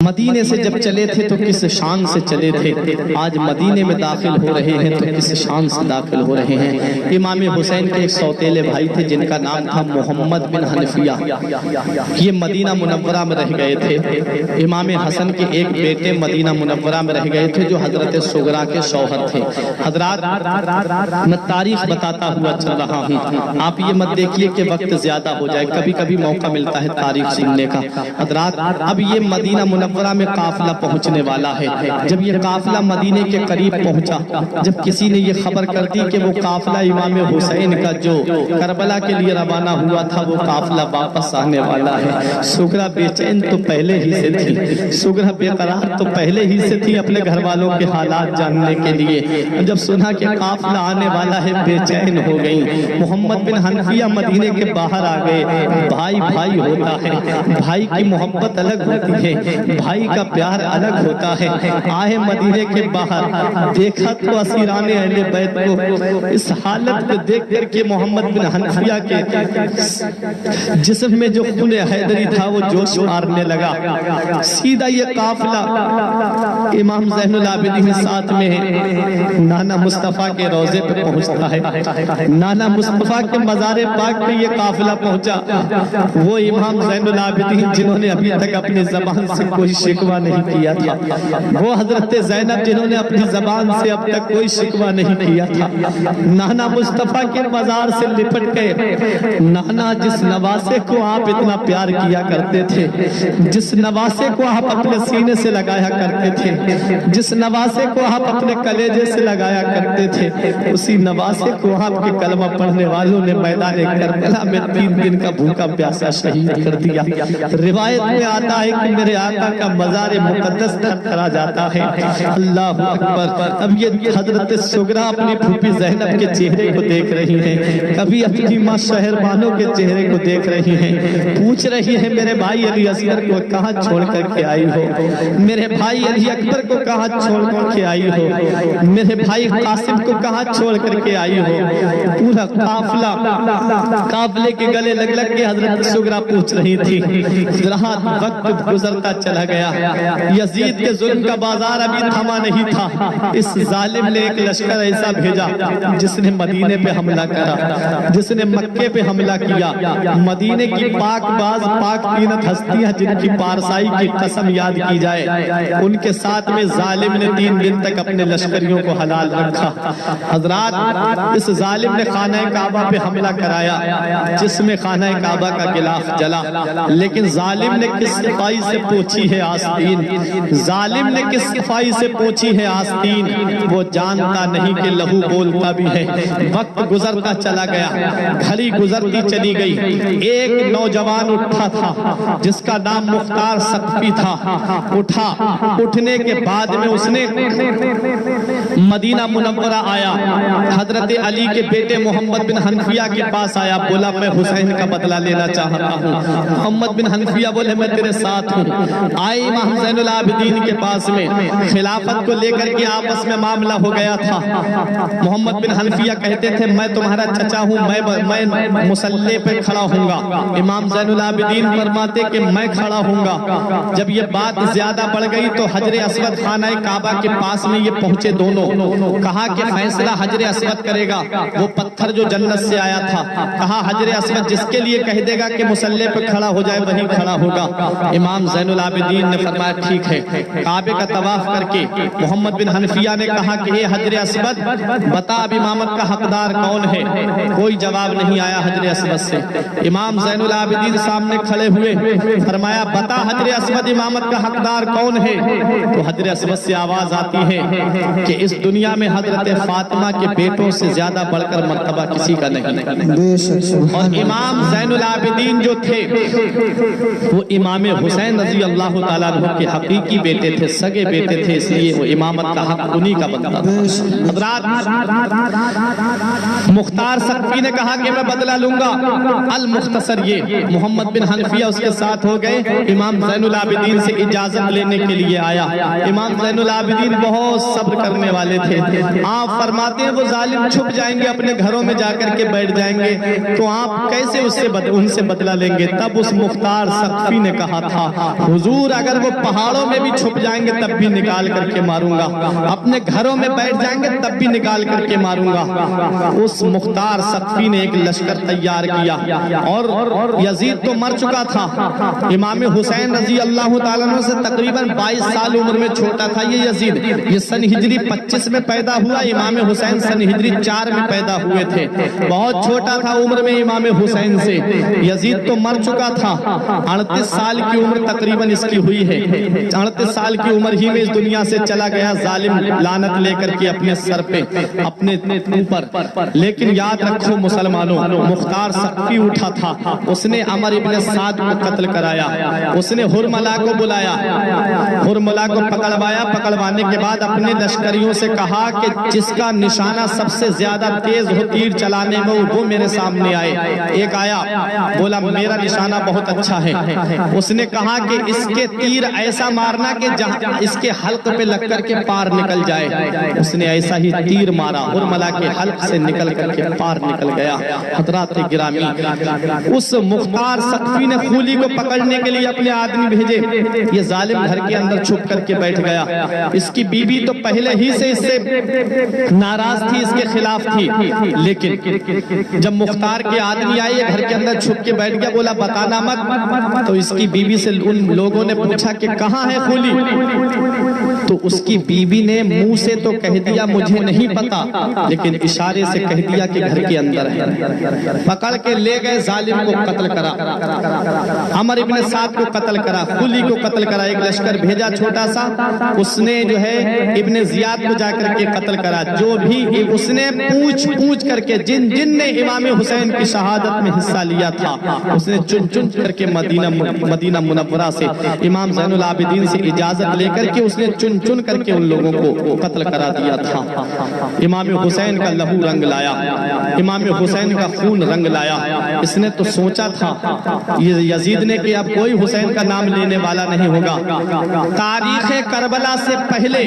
مدینے سے جب چلے تھے تو کس شان سے چلے تھے، آج مدینے میں داخل ہو رہے ہیں تو کس شان سے داخل ہو رہے ہیں۔ امام حسین کے ایک سوتیلے بھائی تھے جن کا نام تھا محمد بن حنفیہ، یہ مدینہ منورہ میں رہ گئے تھے۔ امام حسن کے ایک بیٹے مدینہ منورہ میں رہ گئے تھے جو حضرت سغرا کے شوہر تھے۔ حضرات میں تاریخ بتاتا ہوا چل رہا ہوں، آپ یہ مت دیکھیے کہ وقت زیادہ ہو جائے، کبھی کبھی موقع ملتا ہے تاریخ سننے کا۔ حضرات اب یہ مدینہ منورہ میں قافلہ پہنچنے والا ہے۔ جب یہ قافلہ مدینے کے قریب پہنچا، جب کسی نے یہ خبر کر دی کہ وہ قافلہ امام حسین کا جو کربلا کے لیے روانہ ہوا تھا وہ قافلہ واپس آنے والا ہے، سغرا بے چین تو پہلے ہی سے تھی، سغرا بے قرار تو پہلے ہی سے تھی اپنے گھر والوں کے حالات جاننے کے لیے۔ جب سنا کہ قافلہ آنے والا ہے بے چین ہو گئی۔ محمد بن حنفیہ مدینے کے باہر آ گئے۔ بھائی بھائی ہوتا ہے، بھائی کی محبت الگ ہوتی ہے، بھائی کا پیار الگ ہوتا ہے۔ آئے مدینے کے باہر، دیکھا تو اسیران اہل بیت کو اس حالت کو دیکھ کر کے محمد بن حنفیہ کے جسم میں جو خون حیدری تھا وہ جوش مارنے لگا۔ سیدھا یہ قافلہ امام زین العابدین ساتھ میں ہے، نانا مصطفیٰ کے روضے پہ پہنچتا ہے۔ نانا مصطفیٰ کے مزار پاک پہ یہ قافلہ پہنچا۔ وہ امام زین العابدین جنہوں نے ابھی تک اپنی زبان سے کوئی شکوہ نہیں کیا تھا، وہ حضرت زینب جنہوں نے اپنی زبان سے اب تک کوئی شکوہ نہیں کیا تھا، نانا مصطفیٰ کے مزار سے لپٹ گئے۔ نانا جس نواسے کو آپ اتنا پیار کیا کرتے تھے، جس نواسے کو آپ اپنے سینے سے لگایا کرتے تھے، جس نواسے کو آپ اپنے کلیجے سے لگایا کرتے تھے، اسی نواسے کو آپ کے کلمہ پڑھنے والوں نے میدان کربلا میں 3 دن کا بھوکا پیاسا شہید کر دیا۔ روایت میں آتا ہے کہ میرے آقا کا مزار مقدس تک کرا جاتا ہے۔ اللہ اکبر۔ اب یہ حضرت سغرا اپنی پھوپھی زینب کے چہرے کو دیکھ رہی ہیں، کبھی اپنی ماں شہربانوں کے چہرے کو دیکھ رہی ہیں، پوچھ رہی ہے میرے بھائی علی اصغر کو کہاں چھوڑ کر کے آئی ہو، میرے بھائی علی اکبر کو کہاں چھوڑ کر کے آئی ہو، میرے بھائی قاسم کو کہاں چھوڑ کر کے آئی ہو۔ پورا قافلے کے گلے لگ لگ کے حضرت سغرا پوچھ رہی تھی۔ حضرات وقت گزرتا چلا گیا، یزید کے ظلم کا بازار ابھی تھما نہیں تھا۔ اس ظالم نے ایک لشکر ایسا بھیجا جس نے مدینے پہ حملہ کرا، جس نے مکے پہ حملہ کیا۔ مدینے کی پاک باز پاک تینت ہستیاں جن کی پارسائی کی قسم یاد کی جائے، ان کے ساتھ میں ظالم نے 3 دن تک اپنے لشکریوں کو حلال رکھا۔ حضرات اس ظالم نے خانہ کعبہ پہ حملہ کرایا جس میں خانہ کعبہ کا غلاف جلا، لیکن ظالم نے کس صفائی سے پوچھی ہے آستین، ظالم نے کس صفائی سے پوچھی ہے آستین، وہ جانتا نہیں کہ لہو بولتا بھی ہے۔ وقت گزرتا چلا گیا، گھڑی گزرتی چلی گئی۔ ایک نوجوان اٹھا تھا جس کا نام مختار ثقفی تھا، اٹھا، اٹھنے کے بعد میں اس نے مدینہ منورہ آیا، حضرت علی کے بیٹے محمد بن حنفیہ کے پاس آیا، بولا میں حسین کا بدلہ لینا چاہتا ہوں۔ محمد بن حنفیہ بولے میں تیرے ساتھ ہوں۔ آئے امام زین العابدین کے پاس میں، خلافت کو لے کر کے آپس میں معاملہ ہو گیا تھا۔ محمد بن حنفیہ کہتے تھے میں تمہارا چچا ہوں، میں مصلی پہ کھڑا ہوں گا۔ امام زین العابدین فرماتے کہ میں کھڑا ہوں گا۔ جب یہ بات زیادہ بڑھ گئی تو حجر اسود خانہ کعبہ کے پاس میں یہ پہنچے دونوں، کہا کہ فیصلہ حجر اسود کرے گا، وہ پتھر جو جنت سے آیا تھا، کہا حجر اسود جس کے لیے کہہ دے گا کہ مصلی پہ کھڑا ہو جائے وہی کھڑا ہوگا۔ امام زین العابدین نے فرمایا ٹھیک ہے۔ کعبے کا طواف کر کے محمد بن حنفیہ نے کہا کہ اے حجر اسود بتا اب امامت کا حقدار کون ہے؟ کوئی جواب نہیں آیا حجر اسود سے۔ امام زین العابدین سامنے کھڑے ہوئے، فرمایا بتا حجر اسود امامت کا حقدار کون ہے؟ تو حجر اسود سے آواز آتی ہے کہ اس دنیا میں حضرت فاطمہ کے بیٹوں سے زیادہ بڑھ کر مرتبہ کسی کا نہیں۔ اور امام زین العابدین جو تھے وہ امام حسین رضی اللہ تعالیٰ عنہ کے حقیقی بیٹے تھے، سگے بیٹے تھے، اس لیے وہ امامت کا حق انہی کا بنتا تھا۔ حضرات مختار ثقفی نے کہا کہ میں بدلہ لوں گا۔ المختصر یہ محمد بن حنفیہ اس کے ساتھ ہو گئے، امام زین العابدین سے اجازت لینے کے لیے آیا۔ امام زین العابدین بہت صبر کرنے والے تھے، آپ فرماتے ہیں وہ ظالم چھپ جائیں گے اپنے گھروں میں جا کر کے بیٹھ جائیں گے تو آپ کیسے ان سے بدلہ لیں گے؟ تب اس مختار ثقفی نے کہا تھا حضور دور اگر وہ پہاڑوں میں بھی چھپ جائیں گے تب بھی نکال کر کے ماروں گا، اپنے گھروں میں بیٹھ جائیں گے تب بھی نکال کر کے ماروں گا۔ اس مختار ثقفی نے ایک لشکر تیار کیا، اور یزید تو مر چکا تھا، امام حسین رضی اللہ تعالیٰ عنہ سے تقریباً 22 سال عمر میں چھوٹا تھا یہ یزید۔ یہ سن ہجری 25 میں پیدا ہوا، امام حسین سن ہجری 4 میں پیدا ہوئے تھے، بہت چھوٹا تھا عمر میں امام حسین سے۔ یزید تو مر چکا تھا، 38 سال کی عمر تقریباً اس کی ہوئی ہے، 38 سال کی عمر ہی میں اس دنیا سے چلا گیا، ظالم لعنت لے کر کے اپنے سر پہ، اپنے اوپر۔ لیکن یاد رکھو مسلمانوں، مختار ثقفی اٹھا تھا، اس نے عمر ابن سعد کو قتل کرایا، اس نے ہرملا کو بلایا، ہرملا کو پکڑوایا، پکڑوانے کے بعد اپنے لشکریوں سے کہا کہ جس کا نشانہ سب سے زیادہ تیز ہو تیر چلانے میں وہ میرے سامنے آئے۔ ایک آیا، بولا میرا نشانہ بہت اچھا ہے، اس نے کہا کہ اس کے تیر ایسا مارنا کہ جہاں اس کے حلق پہ لگ کر کے پار نکل جائے۔ اس نے ایسا ہی تیر مارا، ہرملا کے حلق سے نکل کر کے پار نکل گیا۔ حضرات گرامی، اس مختار ثقفی نے خولی کو پکڑنے کے لیے اپنے آدمی بھیجے، یہ ظالم گھر کے اندر چھپ کر کے بیٹھ گیا۔ اس کی بیوی تو پہلے ہی سے اس سے ناراض تھی، اس کے خلاف تھی، لیکن جب مختار کے آدمی آئے گھر کے اندر چھپ کے بیٹھ گیا، بولا بتانا مت۔ تو اس کی بیوی سے ان لوگوں نے پوچھا کہ کہاں ہے خولی؟ تو اس کی بیوی نے منہ سے تو کہہ دیا مجھے نہیں پتا، لیکن اشارے سے کہہ دیا کہ گھر کے اندر ہے۔ پکڑ کے لے گئے، ظالم کو قتل کرا، عمر ابن سعد کو قتل کرا، خولی کو قتل کرا۔ ایک لشکر بھیجا چھوٹا سا، اس نے جو ہے ابن زیاد کو جا کر کے قتل کرا۔ جو بھی اس نے پوچھ کر کے جن نے امام حسین کی شہادت میں حصہ لیا تھا، اس نے چن کر کے مدینہ منورہ سے امام زین العابدین سے اجازت لے کر کے اس نے چن کر کے ان لوگوں کو قتل کرا دیا تھا۔ امام حسین کا لہو رنگ لایا، امام حسین کا خون رنگ لایا۔ اس نے تو سوچا تھا یزید نے کہ اب کوئی حسین کا نام لینے والا نہیں ہوگا۔ تاریخ کربلا سے پہلے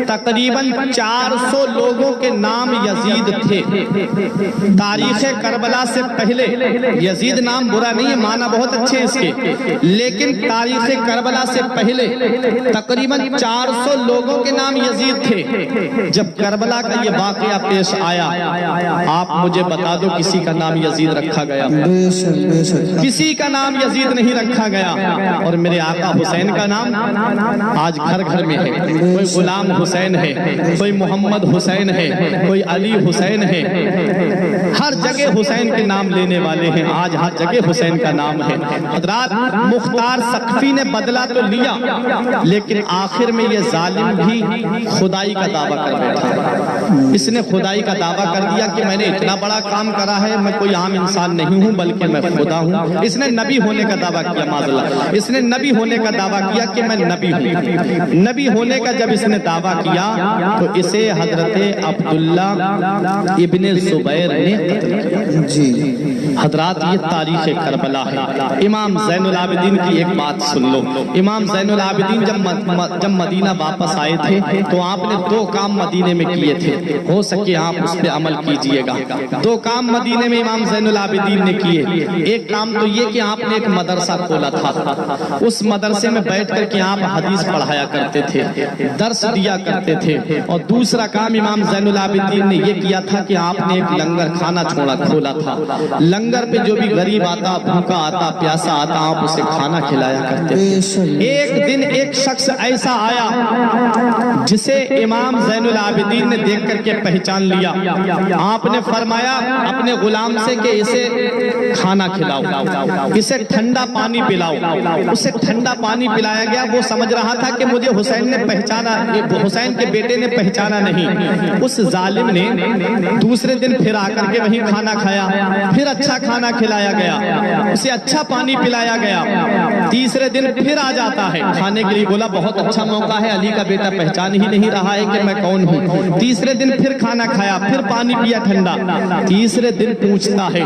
تقریباً 400 لوگوں کے نام یزید تھے۔ تاریخ کربلا سے پہلے، یزید نام برا نہیں ہے، معنی بہت اچھے ہیں اس کے، لیکن تاریخ کربلا سے پہلے تقریباً 400 لوگوں کے نام یزید تھے۔ جب کربلا کا یہ واقعہ پیش آیا، آپ مجھے بتا دو کسی کا نام یزید رکھا گیا؟ کسی کا نام یزید نہیں رکھا گیا۔ اور میرے آقا حسین کا نام آج گھر گھر میں ہے، کوئی غلام حسین ہے، کوئی محمد حسین ہے، کوئی علی حسین ہے، ہر جگہ حسین کے نام لینے والے ہیں، آج ہر جگہ حسین کا نام ہے۔ حضرات، مختار ثقفی نے بدلہ تو لیا، لیکن آخر میں یہ ظالم بھی خدائی کا دعویٰ کر بیٹھا۔ اس نے خدائی کا دعویٰ کر دیا کہ میں نے اتنا بڑا کام کرا ہے، میں کوئی عام انسان نہیں ہوں بلکہ میں خدا ہوں۔ اس نے نبی ہونے کا دعویٰ کیا، معاذ اللہ، اس نے نبی ہونے کا دعویٰ کیا کہ میں نبی ہوں۔ نبی ہونے کا جب اس نے دعویٰ کیا تو اسے حضرت عبداللہ ابن زبیر نے قتل کیا۔ حضرات، یہ تاریخ کربلا ہے۔ امام زین العابدین کی ایک بات سن لو، امام زین العابدین جب مدینہ واپس آئے تھے تو آپ نے 2 کام مدینے میں کیے تھے، ہو سکے آپ اس پہ عمل کیجئے گا۔ 2 کام مدینے میں امام زین العابدین نے کیے۔ ایک کام تو یہ کہ آپ نے ایک مدرسہ کھولا تھا، اس مدرسے میں بیٹھ کر کے آپ حدیث پڑھایا کرتے تھے، درس دیا کرتے تھے۔ اور دوسرا کام امام زین العابدین نے یہ کیا تھا کہ آپ نے ایک لنگر خانہ کھولا تھا۔ لنگر پہ جو بھی غریب آتا، بھوکا آتا، پیاسا آتا، آپ اسے کھانا کھلایا کرتے تھے۔ ایک دن ایک شخص ایسا آیا جسے امام زین العابدین نے دیکھ کر کے پہچان لیا۔ آپ نے فرمایا اپنے غلام سے کہ اسے کھانا کھلاؤ، اسے ٹھنڈا پانی پلاؤ۔ اسے ٹھنڈا پانی پلایا گیا۔ وہ سمجھ رہا تھا کہ مجھے حسین نے پہچانا، حسین کے بیٹے نے پہچانا نہیں۔ اس ظالم نے دوسرے دن پھر آ کر کے وہیں کھانا کھایا، پھر اچھا کھانا کھلایا گیا، اسے اچھا پانی پلایا گیا۔ تیسرے دن پھر آ جاتا ہے کھانے کے لیے، بولا بہت اچھا موقع ہے، علی کا بیٹا پہچان ہی نہیں رہا ہے کہ میں کون ہوں۔ تیسرے دن پھر کھانا کھایا، پھر پانی پیا ٹھنڈا۔ تیسرے دن پوچھتا ہے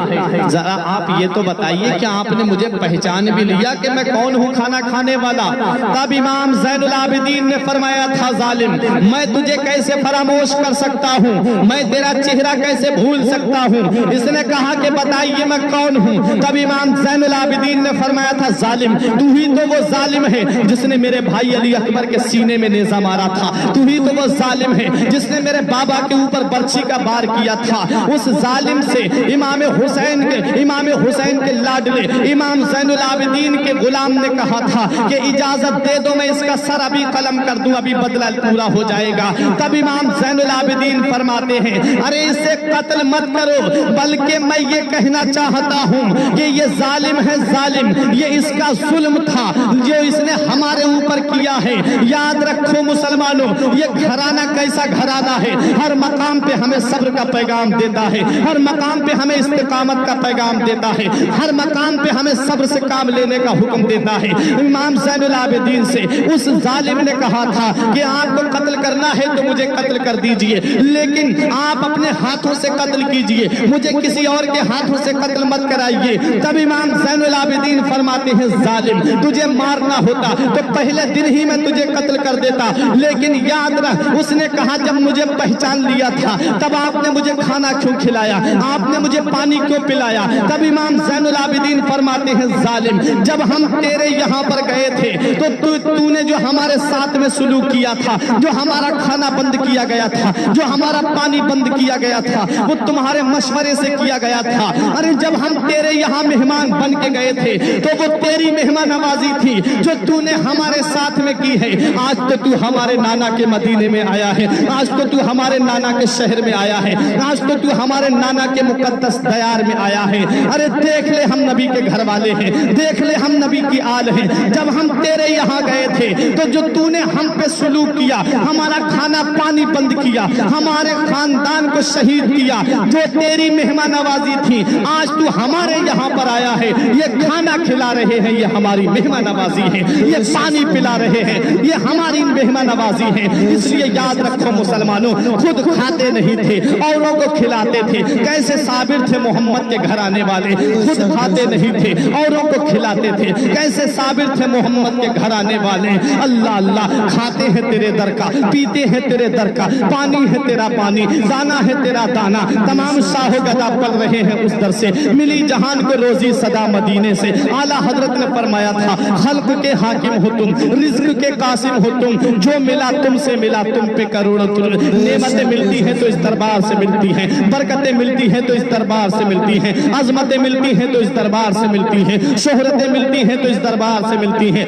ذرا آپ یہ تو بتائیے کہ آپ نے مجھے پہچان بھی لیا کہ میں کون ہوں کھانا کھانے والا؟ تب امام زین العابدین نے فرمایا تھا ظالم، میں تجھے کیسے فراموش کر سکتا ہوں، میں تیرا چہرہ کیسے بھول سکتا ہوں؟ اس نے کہا کہ بتائیے کہ میں کون ہوں؟ تب امام زین العابدین نے فرمایا تھا ظالم، تو ہی تو وہ ظالم ہے جس نے میرے بھائی علی اکبر کے سینے میں نیزہ مارا تھا، تو ہی تو وہ ظالم ہے جس نے میرے بابا کے اوپر برچھی کا بار کیا تھا۔ اس ظالم سے امام حسین کے لاڈلے امام زین العابدین کے غلام نے کہا تھا کہ اجازت دے دو میں اس کا سر ابھی قلم کر دوں، ابھی بدلہ پورا ہو جائے گا۔ تب امام زین العابدین فرماتے ہیں ارے اسے قتل مت کرو، بلکہ میں یہ کہنا چاہتا ہوں کہ یہ ظالم ہے، ظالم، یہ اس کا ظلم تھا جو اس نے ہمارے اوپر کیا ہے۔ یاد رکھو مسلمانوں، یہ گھرانہ کیسا گھرانہ ہے، ہر مقام پہ ہمیں صبر کا پیغام دیتا ہے، ہر مقام پہ ہمیں استقامت کا پیغام دیتا ہے، ہر مقام پہ ہمیں صبر سے کام لینے کا حکم دیتا ہے۔ امام زین العابدین سے اس ظالم نے کہا تھا کہ آپ کو قتل کرنا ہے تو مجھے قتل کر دیجئے، لیکن آپ اپنے ہاتھوں سے قتل کیجئے، مجھے کسی اور کے ہاتھوں سے قتل مت کرائیے۔ تب امام زین العابدین فرماتے ہیں ظالم، تجھے مارنا ہوتا تو پہلے دن ہی میں تجھے قتل کر دیتا، لیکن یاد رکھ اس نے کہا جب مجھے پہچان لیا تھا تب آپ نے مجھے کھانا کیوں کھلایا، آپ نے مجھے پانی کیوں پلایا؟ تب امام زین العابدین فرماتے ہیں ظالم، جب ہم تیرے یہاں پر گئے تھے تو تو نے جو ہمارے ساتھ میں سلوک کیا تھا، جو ہمارا کھانا بند کیا گیا تھا، جو ہمارا پانی بند کیا گیا تھا، وہ تمہارے مشورے سے کیا گیا تھا۔ ارے جب ہم تیرے یہاں مہمان بن کے گئے تھے تو وہ تیری مہمان نوازی تھی جو تو نے ہمارے ساتھ میں کی ہے۔ آج تو تو ہمارے نانا کے مدینے میں آیا ہے، آج تو تو ہمارے نانا کے شہر میں آیا ہے، آج تو تو ہمارے نانا کے مقدس دیار میں آیا ہے۔ ارے دیکھ لے ہم نبی کے گھر والے ہیں، دیکھ لے ہم نبی کی آل ہیں۔ جب ہم تیرے یہاں گئے تھے تو جو تو نے ہم پہ سلوک کیا، ہمارا کھانا پانی بند کیا، ہمارے خاندان کو شہید کیا، جو تیری مہمان نوازی تھی، آج تو ہمارے یہاں پر آیا ہے، یہ کھانا کھلا رہے ہیں، یہ ہماری مہمان نوازی ہے، یہ پانی پلا رہے ہیں، یہ ہماری مہمان نوازی ہے۔ اس لیے یاد رکھو مسلمانوں، خود کھاتے نہیں تھے، اوروں کو کھلاتے تھے۔ کیسے صابر تھے محمد کے گھر آنے والے، خود کھاتے نہیں تھے، اوروں کو کھلاتے تھے۔ کیسے صابر تھے محمد کے گھر آنے والے، اللہ اللہ، کھاتے ہیں تیرے در کا، پیتے ہیں تیرے در کا، پانی ہے تیرا پانی، دانا ہے تیرا دانا، تمام شاہ و گدا پل رہے ہیں اس در سے، ملی جہان کو روزی صدا مدینے سے۔ اعلیٰ حضرت نے فرمایا تھا خلق کے حاکم ہو تم، رزق کے قاسم ہو تم، جو ملا تم سے ملا تم پہ کروڑوں نعمتیں ملتی ہیں تو اس دربار سے ملتی ہیں، برکتیں ملتی ہیں تو اس دربار سے ملتی ہیں، عظمتیں ملتی ہیں تو اس دربار سے ملتی ہیں، شہرتیں ملتی ہیں تو اس دربار سے ملتی ہیں۔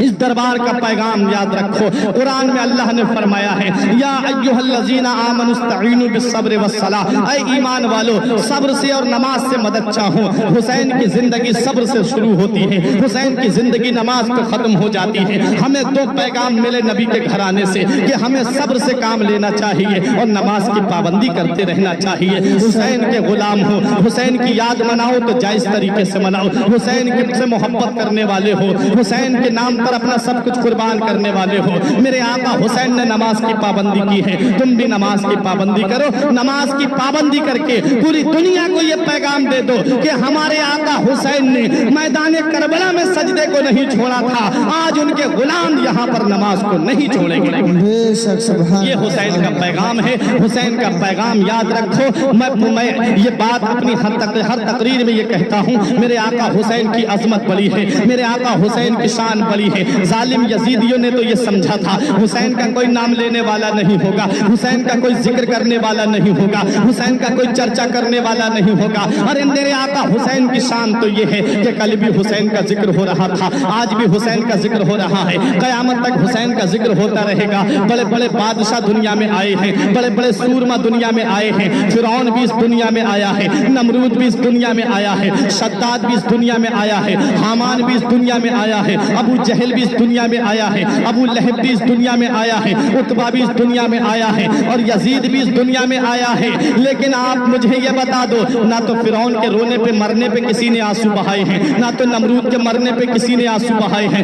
اس دربار کا پیغام یاد رکھو، قرآن میں اللہ نے فرمایا ہے یا ایھا الذین آمنوا استعینوا بالصبر والصلاۃ، اے ایمان والو صبر سے اور نماز سے مدد چاہو۔ حسین کی زندگی صبر سے شروع ہوتی ہے، حسین کی زندگی نماز پہ ختم ہو جاتی ہے۔ ہمیں دو پیغام ملے نبی کے گھرانے سے کہ ہمیں صبر سے کام لینا چاہیے اور نماز کی پابندی کرتے رہنا چاہیے۔ حسین کے غلام ہو، حسین کی یاد مناؤ تو جائز طریقے سے مناؤ، حسین سے محبت کرنے والے ہو، حسین کے نام پر اپنا سب کچھ قربان کرنے والے ہو۔ میرے آقا حسین نے نماز کی پابندی کی ہے، تم بھی نماز کی پابندی کرو۔ نماز کی پابندی کر کے پوری دنیا کو یہ پیغام دے دو کہ ہمارے آقا حسین نے میدان کربلا میں سجدے کو نہیں چھوڑا تھا، آج ان کے غلام یہاں پر نماز کو نہیں چھوڑیں گے۔ یہ حسین کا پیغام ہے، حسین کا پیغام یاد رکھو۔ میں یہ بات اپنی ہر تقریر میں یہ کہتا ہوں، میرے آقا حسین کی عظمت بڑی ہے، میرے آقا حسین کی شان بڑی ہے۔ ظالم یزیدیوں نے تو یہ سمجھا تھا حسین کا کوئی نام لینے والا نہیں ہوگا، حسین کا کوئی ذکر کرنے والا نہیں ہوگا، حسین کا کوئی چرچا کرنے والا نہیں ہوگا۔ اور میرے آقا حسین کی شان تو یہ ہے کہ کل بھی حسین کا ذکر ہو رہا تھا، آج بھی حسین کا ذکر ہو رہا ہے، قیامت تک حسین کا ذکر ہوتا رہے گا۔ بڑے بڑے بادشاہ دنیا میں آئے ہیں، بڑے بڑے سورما دنیا میں آئے ہیں، فرعون بھی اس دنیا میں آیا ہے، نمرود بھی اس دنیا میں آیا ہے، شداد بھی اس دنیا میں آیا ہے، حامان بھی اس دنیا میں آیا ہے، ابو جہل بھی اس دنیا میں آیا ہے، ابو لہب بھی اس دنیا میں آیا ہے، عتبہ بھی اس دنیا میں آیا ہے، اور یزید بھی اس دنیا میں آیا ہے۔ لیکن آپ مجھے یہ بتا دو، نہ تو فرعون کے رونے پہ مرنے پہ کسی نے آنسو بہائے ہیں، نہ تو نمرود کے مرنے پہ کسی نے آنسو بہائے ہیں،